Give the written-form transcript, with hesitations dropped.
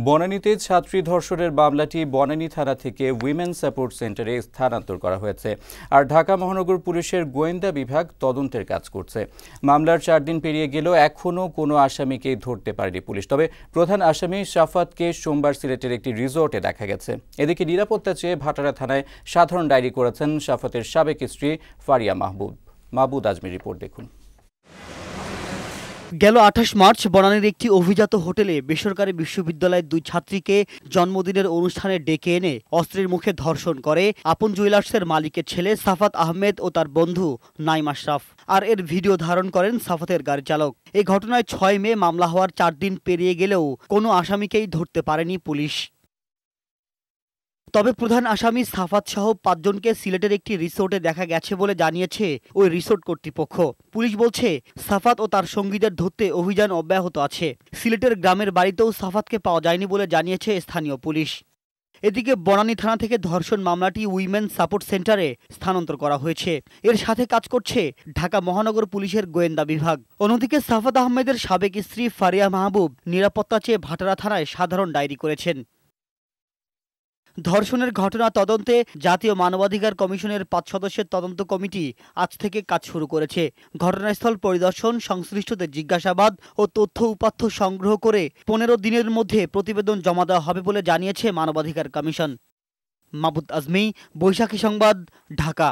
বনানীতে ছাত্রী ধর্ষণের মামলাটি বনানী থানা থেকে উইমেন সাপোর্ট সেন্টারে স্থানান্তর করা হয়েছে। আর ঢাকা মহানগর পুলিশের গোয়েন্দা বিভাগ তদন্তের কাজ করছে। মামলার 4 দিন পেরিয়ে গেলেও এখনও কোনো আসামিকে ধরতে পারেনি পুলিশ। তবে প্রধান আসামি শাফাতকে সোমবার সিলেটের একটি রিসোর্টে দেখা গেছে। এদিকে নিরাপত্তা চেয়ে ভাটারা থানায় সাধারণ ডায়েরি করেছেন শাফাতের সাবেক স্ত্রী ফারিয়া মাহবুদ আজমির রিপোর্ট দেখুন। গেল 28 মার্চ বনানীর একটি অভিজাত হোটেলে বেসরকারি বিশ্ববিদ্যালয়ের 2 ছাত্রীকে জন্মদিনের অনুষ্ঠানে ডেকে এনে অস্ত্রের মুখে ধর্ষণ করে আপন জুয়েলার্সের মালিকের ছেলে সাফাত আহমেদ ও তার বন্ধু নাইম আশরাফ। আর এর ভিডিও ধারণ করেন সাফাতের গাড়ি চালক। এই ঘটনায় 6 মে মামলা হওয়ার 4 দিন পেরিয়ে গেলেও কোনো আসামিকেই ধরতে পারেনি পুলিশ। তবে প্রধান আসামি সাফাত সহ 5 জনকে সিলেটের একটি রিসোর্টে দেখা গেছে বলে জানিয়েছে ওই রিসোর্ট কর্তৃপক্ষ। পুলিশ বলছে সাফাত ও তার সঙ্গীদের ধরতে অভিযান অব্যাহত আছে। সিলেটের গ্রামের বাড়িতেও সাফাতকে পাওয়া যায়নি বলে জানিয়েছে স্থানীয় পুলিশ। এদিকে বনানী থানা থেকে ধর্ষণ মামলাটি উইমেন সাপোর্ট সেন্টারে স্থানান্তর করা হয়েছে। এর সাথে কাজ করছে ঢাকা মহানগর পুলিশের গোয়েন্দা বিভাগ। অন্যদিকে সাফাত আহমেদের সাবেক স্ত্রী ফারিয়া মাহবুব নিরাপত্তা চেয়ে ভাটারা থানায় সাধারণ ডায়েরি করেছেন। ধর্ষণের ঘটনা তদন্তে জাতীয় মানবাধিকার কমিশনের 5 সদস্যের তদন্ত কমিটি আজ থেকে কাজ শুরু করেছে। ঘটনাস্থল পরিদর্শন, সংশ্লিষ্টদের জিজ্ঞাসাবাদ ও তথ্য উপাত্ত সংগ্রহ করে 15 দিনের মধ্যে প্রতিবেদন জমা দেওয়া হবে বলে জানিয়েছে মানবাধিকার কমিশন। মাহবুদ আজমি, বৈশাখী সংবাদ, ঢাকা।